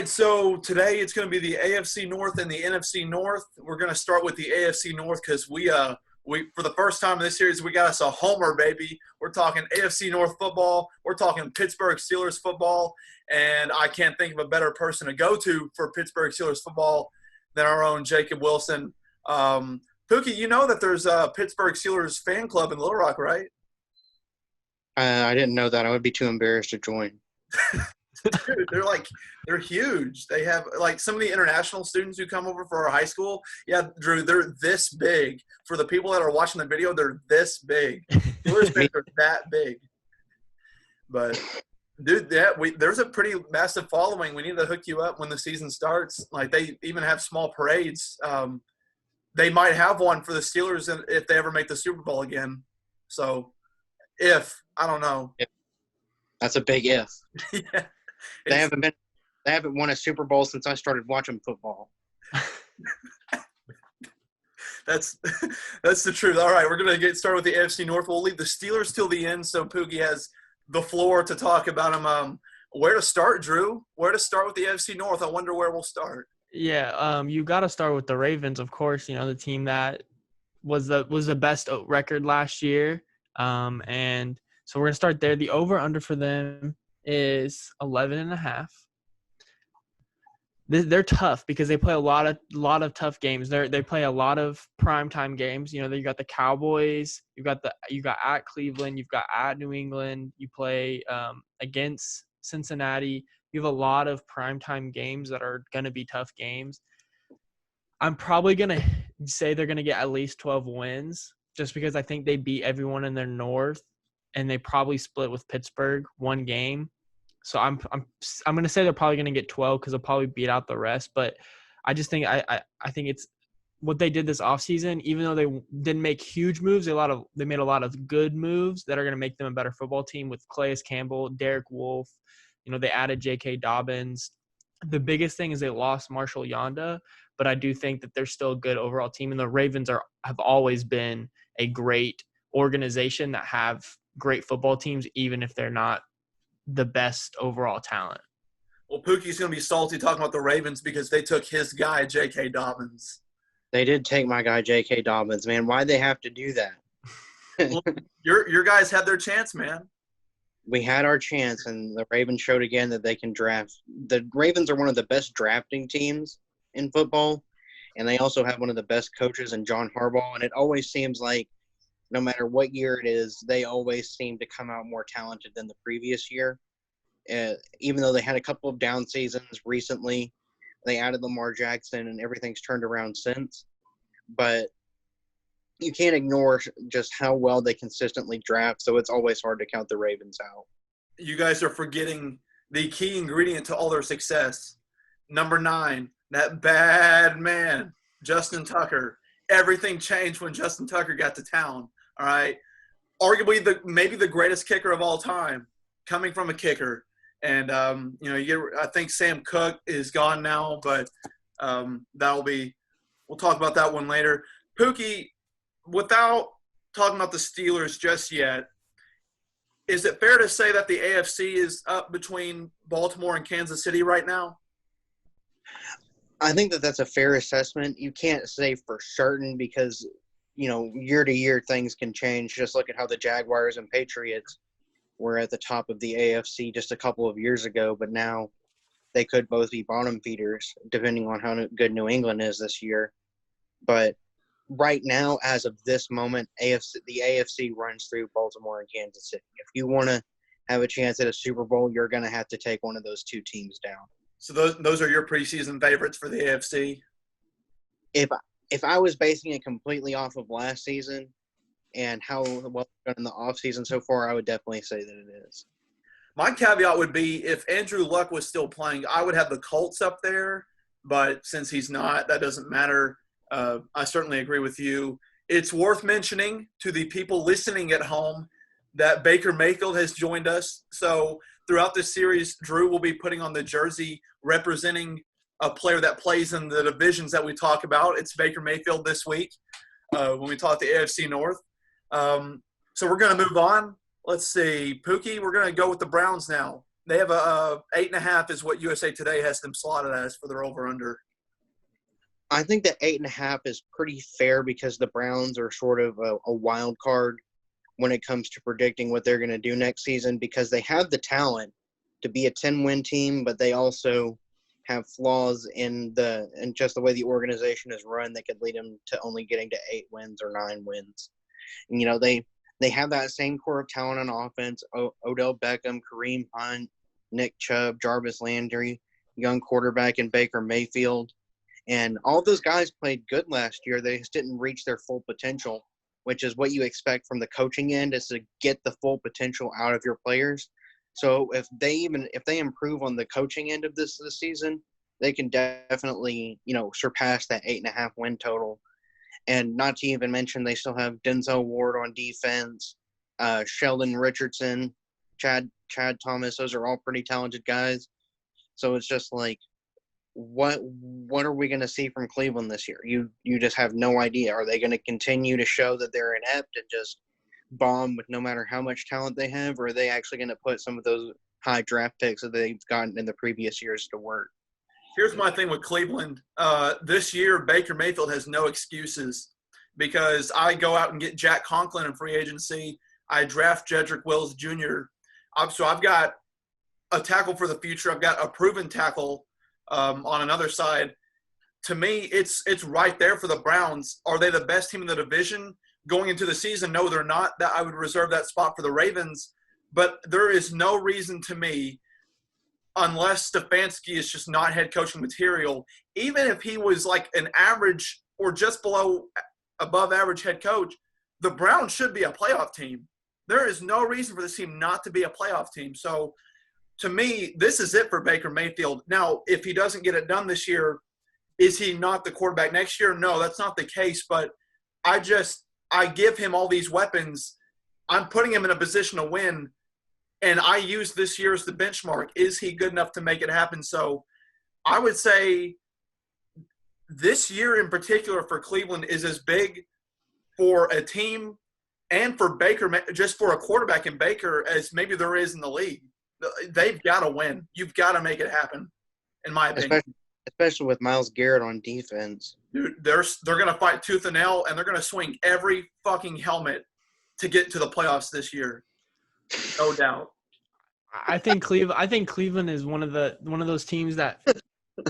right, so today it's going to be the AFC North and the NFC North. We're going to start with the AFC North because we for the first time in this series we got us a homer, baby. We're talking AFC North football. We're talking Pittsburgh Steelers football, and I can't think of a better person to go to for Pittsburgh Steelers football than our own Jacob Wilson. Pookie, you know that there's a Pittsburgh Steelers fan club in Little Rock, right? I didn't know that. I would be too embarrassed to join. Dude, they're huge. They have some of the international students who come over for our high school. Yeah, Drew, they're this big. For the people that are watching the video, they're this big. Steelers fans are that big. But dude, there's a pretty massive following. We need to hook you up when the season starts. Like, they even have small parades. They might have one for the Steelers if they ever make the Super Bowl again. So, I don't know. That's a big if. Yeah. They haven't won a Super Bowl since I started watching football. That's the truth. All right, we're going to get started with the AFC North. We'll leave the Steelers till the end so Pookie has the floor to talk about them. Where to start, Drew? Where to start with the AFC North? I wonder where we'll start. Yeah, you got to start with the Ravens, of course. You know, the team that was the best record last year. And so we're going to start there. The over-under for them is 11.5. They're tough because they play a lot of tough games. They play a lot of primetime games. You know, you got the Cowboys, you got at Cleveland, you've got at New England. You play against Cincinnati. You have a lot of primetime games that are going to be tough games. I'm probably going to say they're going to get at least 12 wins just because I think they beat everyone in their north, and they probably split with Pittsburgh one game. So I'm going to say they're probably going to get 12 because they'll probably beat out the rest. But I just think I think it's what they did this offseason. Even though they didn't make huge moves, they made a lot of good moves that are going to make them a better football team with Calais Campbell, Derek Wolfe. You know, they added J.K. Dobbins. The biggest thing is they lost Marshall Yanda, but I do think that they're still a good overall team. And the Ravens have always been a great organization that have great football teams, even if they're not the best overall talent. Well, Pookie's going to be salty talking about the Ravens because they took his guy, J.K. Dobbins. They did take my guy, J.K. Dobbins, man. Why'd they have to do that? Well, your guys had their chance, man. We had our chance, and the Ravens showed again that they can draft. The Ravens are one of the best drafting teams in football, and they also have one of the best coaches in John Harbaugh, and it always seems like no matter what year it is, they always seem to come out more talented than the previous year. Even though they had a couple of down seasons recently, they added Lamar Jackson, and everything's turned around since. But you can't ignore just how well they consistently draft, so it's always hard to count the Ravens out. You guys are forgetting the key ingredient to all their success. Number 9, that bad man, Justin Tucker. Everything changed when Justin Tucker got to town. All right, arguably maybe the greatest kicker of all time, coming from a kicker, and I think Sam Cook is gone now, but we'll talk about that one later. Pookie, without talking about the Steelers just yet, is it fair to say that the AFC is up between Baltimore and Kansas City right now? I think that's a fair assessment. You can't say for certain because year to year things can change. Just look at how the Jaguars and Patriots were at the top of the AFC just a couple of years ago, but now they could both be bottom feeders depending on how good New England is this year. But right now, as of this moment, the AFC runs through Baltimore and Kansas City. If you want to have a chance at a Super Bowl, you're going to have to take one of those two teams down. So those are your preseason favorites for the AFC? If I was basing it completely off of last season and how well done in the offseason so far, I would definitely say that it is. My caveat would be if Andrew Luck was still playing, I would have the Colts up there. But since he's not, that doesn't matter. I certainly agree with you. It's worth mentioning to the people listening at home that Baker Mayfield has joined us. So throughout this series, Drew will be putting on the jersey representing a player that plays in the divisions that we talk about. It's Baker Mayfield this week when we talk the AFC North. So we're going to move on. Let's see. Pookie, we're going to go with the Browns now. They have a 8.5 is what USA Today has them slotted as for their over/under. I think that 8.5 is pretty fair because the Browns are sort of a wild card when it comes to predicting what they're going to do next season because they have the talent to be a 10-win team, but they also have flaws in just the way the organization is run that could lead them to only getting to 8 wins or 9 wins. And, they have that same core of talent on offense, Odell Beckham, Kareem Hunt, Nick Chubb, Jarvis Landry, young quarterback, and Baker Mayfield. And all those guys played good last year. They just didn't reach their full potential, which is what you expect from the coaching end, is to get the full potential out of your players. So if they improve on the coaching end of this season, they can definitely, surpass that 8.5 win total. And not to even mention they still have Denzel Ward on defense, Sheldon Richardson, Chad Thomas. Those are all pretty talented guys. So it's just like, what are we going to see from Cleveland this year? You just have no idea. Are they going to continue to show that they're inept and just bomb with no matter how much talent they have, or are they actually going to put some of those high draft picks that they've gotten in the previous years to work? Here's my thing with Cleveland. This year, Baker Mayfield has no excuses because I go out and get Jack Conklin in free agency. I draft Jedrick Wills Jr. So I've got a tackle for the future. I've got a proven tackle on another side. To me, it's right there for the Browns. Are they the best team in the division going into the season? No, they're not. That I would reserve that spot for the Ravens. But there is no reason to me, unless Stefanski is just not head coaching material, even if he was like an average or just above average head coach, the Browns should be a playoff team. There is no reason for this team not to be a playoff team. So to me, this is it for Baker Mayfield. Now, if he doesn't get it done this year, is he not the quarterback next year? No, that's not the case. But I give him all these weapons. I'm putting him in a position to win. And I use this year as the benchmark. Is he good enough to make it happen? So I would say this year in particular for Cleveland is as big for a team and for Baker, just for a quarterback in Baker, as maybe there is in the league. They've got to win. You've got to make it happen, in my opinion. Especially with Myles Garrett on defense. Dude, they're going to fight tooth and nail, and they're going to swing every fucking helmet to get to the playoffs this year. No doubt. I think Cleveland is one of those teams that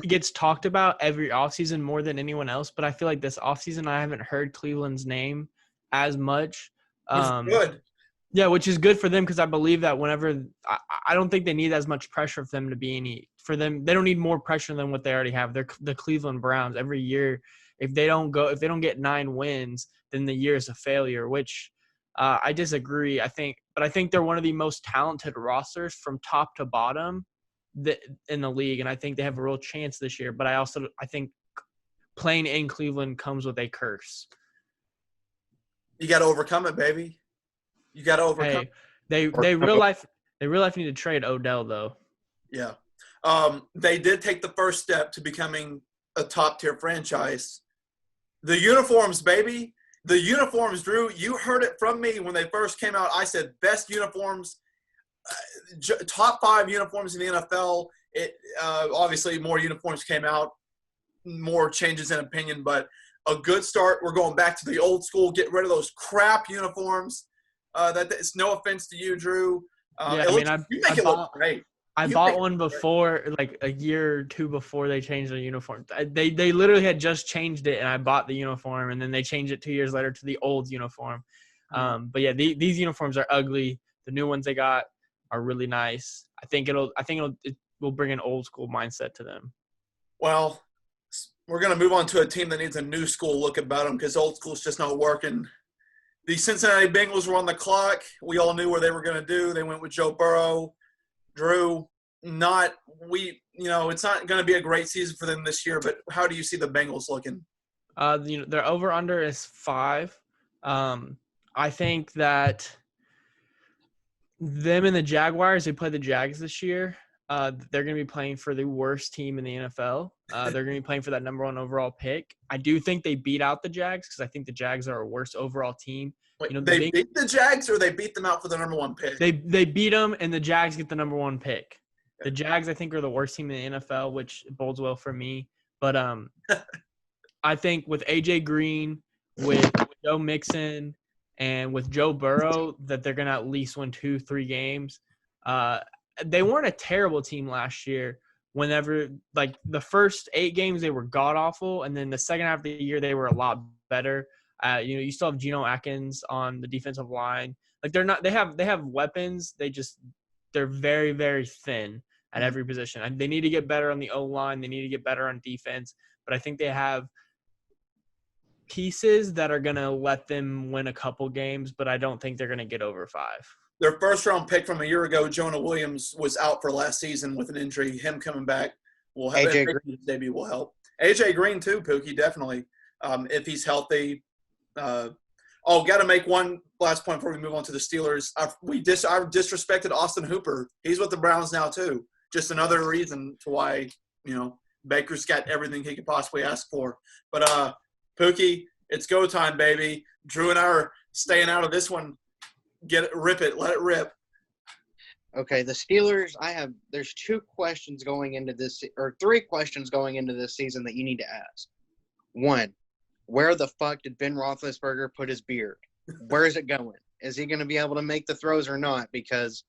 gets talked about every offseason more than anyone else. But I feel like this offseason I haven't heard Cleveland's name as much. Good. Yeah, which is good for them because I believe that whenever I don't think they need as much pressure for them to be for them. They don't need more pressure than what they already have. They're the Cleveland Browns. Every year, if they don't get 9 wins, then the year is a failure, which I disagree. I think they're one of the most talented rosters from top to bottom in the league, and I think they have a real chance this year. But I think playing in Cleveland comes with a curse. You got to overcome it, baby. You got to overcome. Hey, they real life need to trade Odell though. Yeah, they did take the first step to becoming a top tier franchise. The uniforms, baby. The uniforms, Drew, you heard it from me when they first came out. I said best uniforms, top 5 uniforms in the NFL. Obviously more uniforms came out, more changes in opinion, but a good start. We're going back to the old school, get rid of those crap uniforms. It's no offense to you, Drew. You make it look great. I bought one before, like a year or two before they changed the uniform. They literally had just changed it, and I bought the uniform, and then they changed it 2 years later to the old uniform. But yeah, these uniforms are ugly. The new ones they got are really nice. I think it will bring an old school mindset to them. Well, we're going to move on to a team that needs a new school look about them because old school's just not working. The Cincinnati Bengals were on the clock. We all knew what they were going to do. They went with Joe Burrow. Drew, it's not going to be a great season for them this year, but how do you see the Bengals looking? Their over-under is 5. I think that them and the Jaguars, they play the Jags this year. They're going to be playing for the worst team in the NFL. They're going to be playing for that number 1 overall pick. I do think they beat out the Jags because I think the Jags are a worse overall team. Wait, they beat the Jags or they beat them out for the number 1 pick? They beat them, and the Jags get the number 1 pick. The Jags, I think, are the worst team in the NFL, which bodes well for me. But I think with A.J. Green, with Joe Mixon, and with Joe Burrow, that they're going to at least win 2-3 games. They weren't a terrible team last year. Whenever, like, the first 8 games, they were god-awful, and then the second half of the year, they were a lot better. You still have Geno Atkins on the defensive line. Like, they're not – they have weapons. They're very, very thin at every position. And they need to get better on the O-line. They need to get better on defense. But I think they have pieces that are going to let them win a couple games, but I don't think they're going to get over 5. Their first-round pick from a year ago, Jonah Williams, was out for last season with an injury. Him coming back will help. AJ Green. His debut will help. A.J. Green too, Pookie, definitely. If he's healthy. Got to make one last point before we move on to the Steelers. I've disrespected Austin Hooper. He's with the Browns now too. Just another reason to why, Baker's got everything he could possibly ask for. But Pookie, it's go time, baby. Drew and I are staying out of this one. Let it rip. Okay, the Steelers, there's 2 questions going into this, or 3 questions going into this season that you need to ask. 1, where the fuck did Ben Roethlisberger put his beard? Where is it going? Is he going to be able to make the throws or not? Because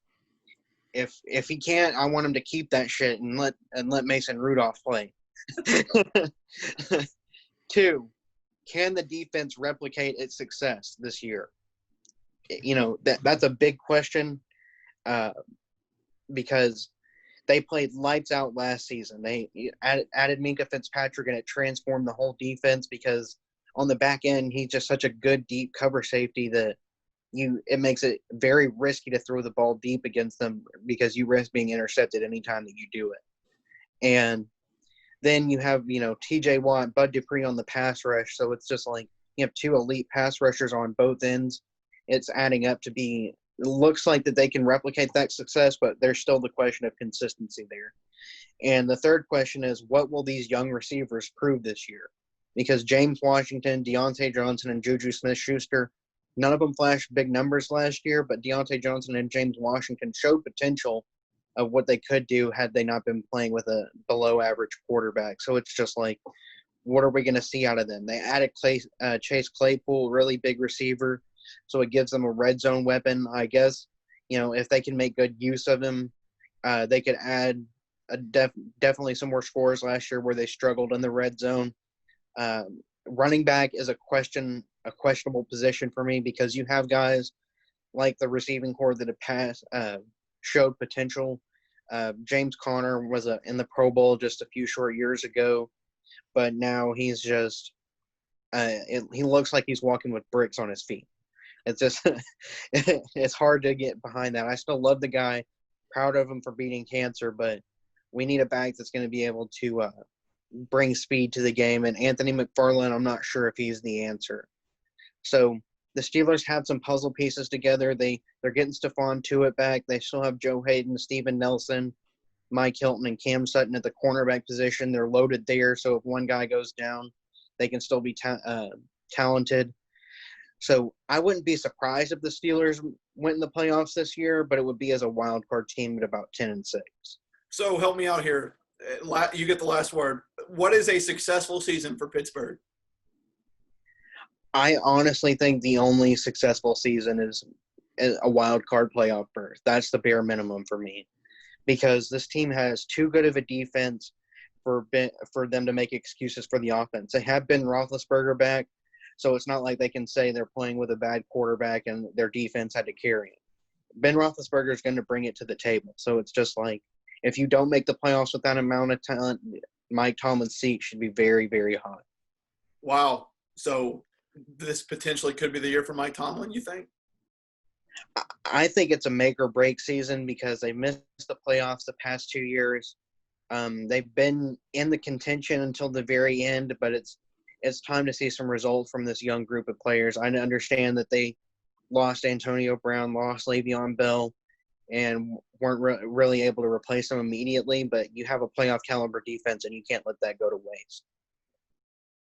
if he can't, I want him to keep that shit and let Mason Rudolph play. 2, can the defense replicate its success this year? That's a big question because they played lights out last season. They added Minkah Fitzpatrick, and it transformed the whole defense because on the back end, he's just such a good deep cover safety that it makes it very risky to throw the ball deep against them because you risk being intercepted anytime that you do it. And then you have, TJ Watt, Bud Dupree on the pass rush. So it's just like you have 2 elite pass rushers on both ends. It's adding up to it looks like that they can replicate that success, but there's still the question of consistency there. And the third question is, what will these young receivers prove this year? Because James Washington, Deontay Johnson, and Juju Smith-Schuster, none of them flashed big numbers last year, but Deontay Johnson and James Washington showed potential of what they could do had they not been playing with a below-average quarterback. So it's just like, what are we going to see out of them? They added Chase Claypool, really big receiver, so it gives them a red zone weapon. I guess, if they can make good use of him, they could add definitely some more scores last year where they struggled in the red zone. Running back is a questionable position for me because you have guys like the receiving core that have showed potential. James Conner was in the Pro Bowl just a few short years ago, but now he's just he looks like he's walking with bricks on his feet. It's just it's hard to get behind that. I still love the guy, proud of him for beating cancer, but we need a back that's going to be able to bring speed to the game. And Anthony McFarland, I'm not sure if he's the answer. So the Steelers have some puzzle pieces together. They're getting Stephon Tuitt back. They still have Joe Hayden, Steven Nelson, Mike Hilton, and Cam Sutton at the cornerback position. They're loaded there, so if one guy goes down, they can still be talented. So I wouldn't be surprised if the Steelers went in the playoffs this year, but it would be as a wild card team at about 10-6. So help me out here. You get the last word. What is a successful season for Pittsburgh? I honestly think the only successful season is a wild card playoff berth. That's the bare minimum for me, because this team has too good of a defense for them to make excuses for the offense. They have Ben Roethlisberger back, so it's not like they can say they're playing with a bad quarterback and their defense had to carry it. Ben Roethlisberger is going to bring it to the table. So it's just like, if you don't make the playoffs with that amount of talent, Mike Tomlin's seat should be very, very hot. Wow. So this potentially could be the year for Mike Tomlin, you think? I think it's a make or break season because they missed the playoffs the past 2 years. They've been in the contention until the very end, but it's time to see some results from this young group of players. I understand that they lost Antonio Brown, lost Le'Veon Bell, and weren't really able to replace them immediately, but you have a playoff caliber defense and you can't let that go to waste.